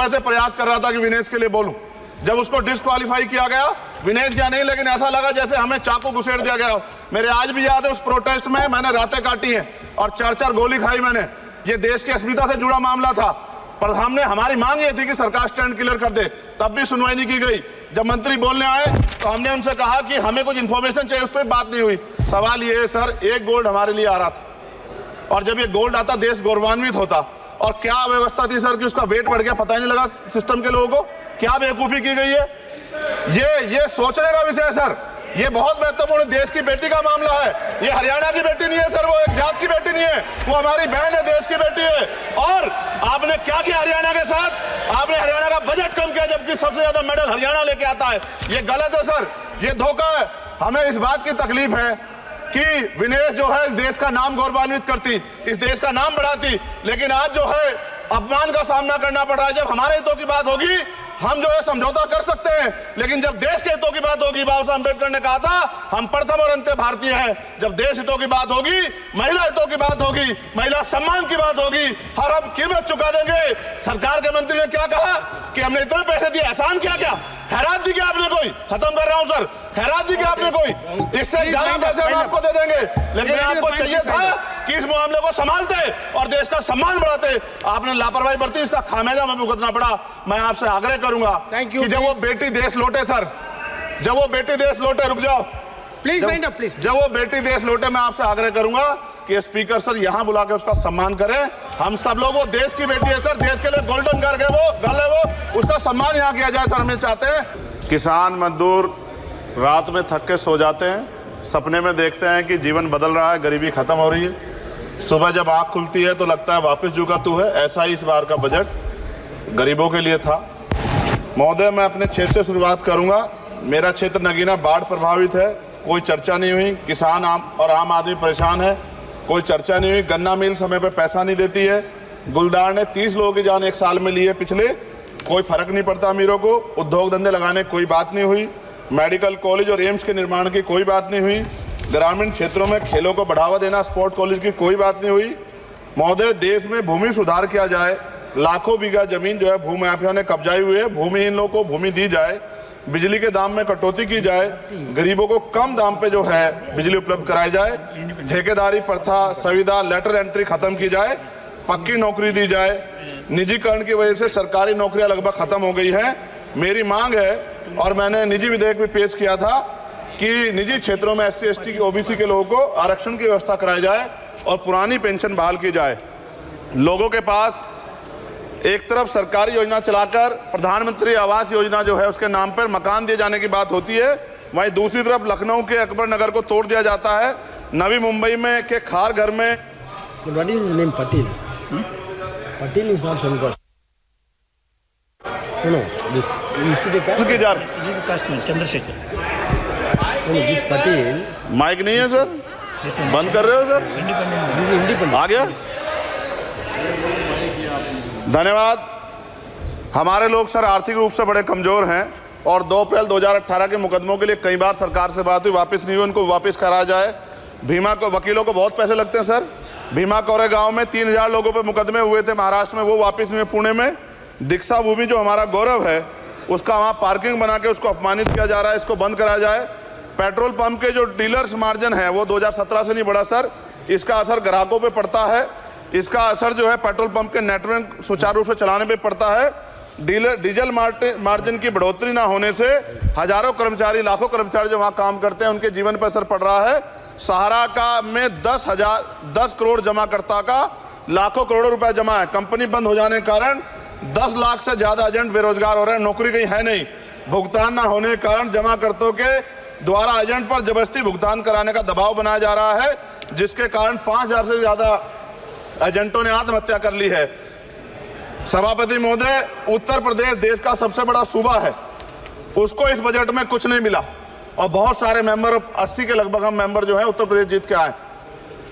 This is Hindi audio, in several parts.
ऐसे प्रयास कर रहा था कि विनेश के लिए बोलूं। जब उसको डिस्क्वालीफाई किया गया, विनेश या नहीं, लेकिन ऐसा लगा जैसे हमें चाकू घुसेड़ दिया गया। मेरे आज भी याद है उस प्रोटेस्ट में मैंने रातें काटी हैं और 4-4 गोली खाई मैंने। ये देश की अस्मिता से जुड़ा मामला था, पर हमने हमारी मांग ये थी कि सरकार स्टैंड क्लियर कर दे, तब भी सुनवाई नहीं की गई। जब मंत्री बोलने आए तो हमने उनसे कहा कि हमें कुछ इन्फॉर्मेशन चाहिए, उस पर बात नहीं हुई। सवाल ये है सर, एक गोल्ड हमारे लिए आ रहा था और जब ये गोल्ड आता देश गौरवान्वित होता। और क्या व्यवस्था थी सर कि उसका वेट बढ़ गया, पता ही नहीं लगा सिस्टम के लोगों को। क्या बेवकूफी की गई है, ये सोचने का विषय है सर। ये बहुत महत्वपूर्ण देश की बेटी का मामला है। ये हरियाणा की बेटी नहीं है सर, वो एक जात की बेटी नहीं है, वो हमारी बहन है, देश की बेटी है। और आपने क्या किया हरियाणा के साथ? आपने हरियाणा का बजट कम किया, जबकि सबसे ज्यादा मेडल हरियाणा लेके आता है। ये गलत है सर, ये धोखा है। हमें इस बात की तकलीफ है कि विनेश जो है देश का नाम गौरवान्वित करती, इस देश का नाम बढ़ाती, लेकिन आज जो है अपमान का सामना करना पड़ रहा है। जब हमारे हितों की बात होगी हम जो है समझौता कर सकते हैं, लेकिन जब देश के हितों की बात होगी, बाबा साहब अम्बेडकर ने कहा था हम प्रथम और अंत्य भारतीय हैं। जब देश हितों की बात होगी, महिला हितों की बात होगी, महिला सम्मान की बात होगी, हर हम कीमत चुका देंगे। सरकार के मंत्री ने क्या कहा कि हमने इतने पैसे दिए, एहसान क्या क्या खैरात दी क्या आपने? कोई खत्म कर रहा हूं सर, खैरात दी क्या आपने? कोई इससे ज्यादा पैसे हम आपको दे देंगे, लेकिन आपको चाहिए था कि इस मामले को संभालते और देश का सम्मान बढ़ाते। आपने लापरवाही बरती, इसका खामियाजा हमें भुगतना पड़ा। मैं आपसे आग्रह करूंगा कि जब वो बेटी देश लौटे सर, जब वो बेटी देश लौटे, रुक जाओ प्लीज वाइंड अप प्लीज। जब वो बेटी देश लौटे, मैं आपसे आग्रह करूंगा कि स्पीकर सर यहां बुला के उसका सम्मान करें। हम सब लोग, वो देश की बेटी है सर, देश के लिए गोल्डन गर्ल है वो, उसका सम्मान यहां किया जाए सर। हम चाहते हैं किसान मजदूर रात में थक के सो जाते हैं, सपने में देखते हैं कि जीवन बदल रहा है, गरीबी खत्म हो रही है। सुबह जब आंख खुलती है तो लगता है वापस झुका तू है। ऐसा ही इस बार का बजट गरीबों के लिए था। महोदय, मैं अपने क्षेत्र से शुरुआत करूंगा। मेरा क्षेत्र नगीना बाढ़ प्रभावित है, कोई चर्चा नहीं हुई। किसान आम आदमी परेशान है, कोई चर्चा नहीं हुई। गन्ना मिल समय पे पैसा नहीं देती है। गुलदार ने 30 लोगों की जान एक साल में ली है पिछले, कोई फर्क नहीं पड़ता अमीरों को। उद्योग धंधे लगाने कोई बात नहीं हुई। मेडिकल कॉलेज और एम्स के निर्माण की कोई बात नहीं हुई। ग्रामीण क्षेत्रों में खेलों को बढ़ावा देना, स्पोर्ट्स कॉलेज की कोई बात नहीं हुई। महोदय, देश में भूमि सुधार किया जाए, लाखों बीघा जमीन जो है भूमाफिया ने कब्जाई हुई है, भूमिहीन लोगों को भूमि दी जाए, बिजली के दाम में कटौती की जाए, गरीबों को कम दाम पे जो है बिजली उपलब्ध कराई जाए, ठेकेदारी प्रथा, संविदा, लेटर एंट्री खत्म की जाए, पक्की नौकरी दी जाए। निजीकरण की वजह से सरकारी नौकरियां लगभग खत्म हो गई हैं। मेरी मांग है, और मैंने निजी विधेयक भी पेश किया था, कि निजी क्षेत्रों में SC ST की OBC के लोगों को आरक्षण की व्यवस्था कराई जाए और पुरानी पेंशन बहाल की जाए। लोगों के पास एक तरफ सरकारी योजना चलाकर प्रधानमंत्री आवास योजना जो है उसके नाम पर मकान दिए जाने की बात होती है, वहीं दूसरी तरफ लखनऊ के अकबर नगर को तोड़ दिया जाता है। नवी मुंबई में के खार घर में What is his name? Patil. Patil is not Shankar. No, this is the caste. की जा This is caste man, Chandrasekhar. No, this Patil. Mic नहीं है सर, बंद कर रहे हो सर? This is independent. आ गया, धन्यवाद। हमारे लोग सर आर्थिक रूप से बड़े कमजोर हैं और 2 अप्रैल 2018 के मुकदमों के लिए कई बार सरकार से बात हुई, वापस नहीं हुई। उनको वापस करा जाए। भीमा को वकीलों को बहुत पैसे लगते हैं सर। भीमा कोरे गांव में 3000 लोगों पे मुकदमे हुए थे महाराष्ट्र में, वो वापस नहीं हुए। पुणे में दीक्षा भूमि जो हमारा गौरव है, उसका वहाँ पार्किंग बना के उसको अपमानित किया जा रहा है, इसको बंद कराया जाए। पेट्रोल पंप के जो डीलर्स मार्जिन है वो 2017 से नहीं बढ़ा सर, इसका असर ग्राहकों पे पड़ता है। इसका असर जो है पेट्रोल पंप के नेटवर्क सुचारू रूप से चलाने पे पड़ता है। डीजल मार्जिन की बढ़ोतरी ना होने से हजारों कर्मचारी, लाखों कर्मचारी जो वहाँ काम करते हैं उनके जीवन पर असर पड़ रहा है। सहारा का में 10 करोड़ जमाकर्ता का लाखों करोड़ों रुपए जमा है। कंपनी बंद हो जाने के कारण 10 लाख से ज्यादा एजेंट बेरोजगार हो रहे हैं, नौकरी कहीं है नहीं। भुगतान ना होने के कारण जमाकर्ताओं के द्वारा एजेंट पर जबरदस्ती भुगतान कराने का दबाव बनाया जा रहा है, जिसके कारण 5000 से ज्यादा एजेंटों ने आत्महत्या कर ली है। सभापति महोदय, उत्तर प्रदेश देश का सबसे बड़ा सूबा है, उसको इस बजट में कुछ नहीं मिला और बहुत सारे मेंबर, 80 के लगभग हम मेंबर जो है उत्तर प्रदेश जीत के आए,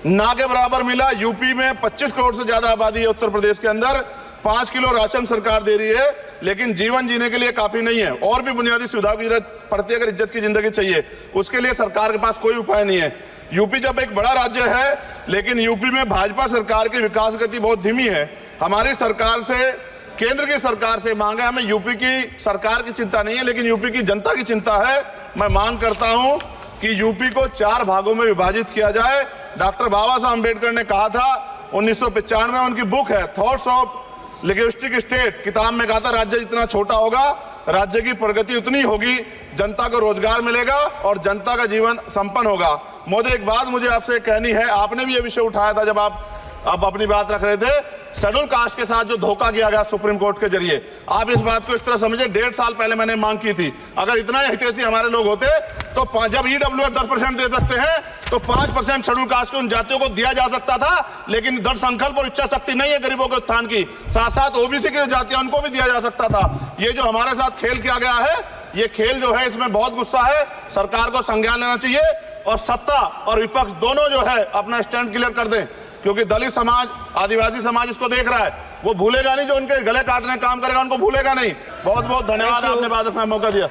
ना के बराबर मिला। यूपी में 25 करोड़ से ज्यादा आबादी है उत्तर प्रदेश के अंदर, 5 किलो राशन सरकार दे रही है, लेकिन जीवन जीने के लिए काफी नहीं है। और भी बुनियादी सुविधाओं की जरूरत पड़ती है। अगर इज्जत की जिंदगी चाहिए, उसके लिए सरकार के पास कोई उपाय नहीं है। यूपी जब एक बड़ा राज्य है, लेकिन यूपी में भाजपा सरकार की विकास गति बहुत धीमी है। हमारी सरकार से केंद्र की सरकार से मांग है, हमें यूपी की सरकार की चिंता नहीं है लेकिन यूपी की जनता की चिंता है। मैं मांग करता हूं कि यूपी को 4 भागों में विभाजित किया जाए। डॉक्टर बाबा साहब अम्बेडकर ने कहा था 1995 में, उनकी बुक है थॉट्स ऑफ लिंग्विस्टिक स्टेट, किताब में कहा था राज्य जितना छोटा होगा राज्य की प्रगति उतनी होगी, जनता को रोजगार मिलेगा और जनता का जीवन संपन्न होगा। मोदी, एक बात मुझे आपसे कहनी है, आपने भी ये विषय उठाया था जब आप अपनी बात रख रहे थे, शेड्यूल कास्ट के साथ जो धोखा किया गया सुप्रीम कोर्ट के जरिए, आप इस बात को इस तरह समझे, 1.5 साल पहले मैंने मांग की थी, अगर इतना हितैषी हमारे लोग होते तो जब ईडब्ल्यूएफ 10% दे सकते हैं तो 5% शेड्यूल कास्ट के उन जातियों को दिया जा सकता था, लेकिन दृढ़ संकल्प और इच्छा शक्ति नहीं है गरीबों के उत्थान की, साथ साथ ओबीसी की जातियां उनको भी दिया जा सकता था। ये जो हमारे साथ खेल किया गया है, ये खेल जो है इसमें बहुत गुस्सा है, सरकार को संज्ञान लेना चाहिए और सत्ता और विपक्ष दोनों जो है अपना स्टैंड क्लियर कर दें, क्योंकि दलित समाज, आदिवासी समाज इसको देख रहा है, वो भूलेगा नहीं, जो उनके गले काटने का काम करेगा उनको भूलेगा नहीं। बहुत बहुत धन्यवाद, आपने बात रखने का मौका दिया।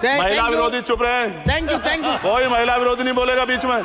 महिला विरोधी चुप रहे, थैंक यू कोई महिला विरोधी नहीं बोलेगा बीच में।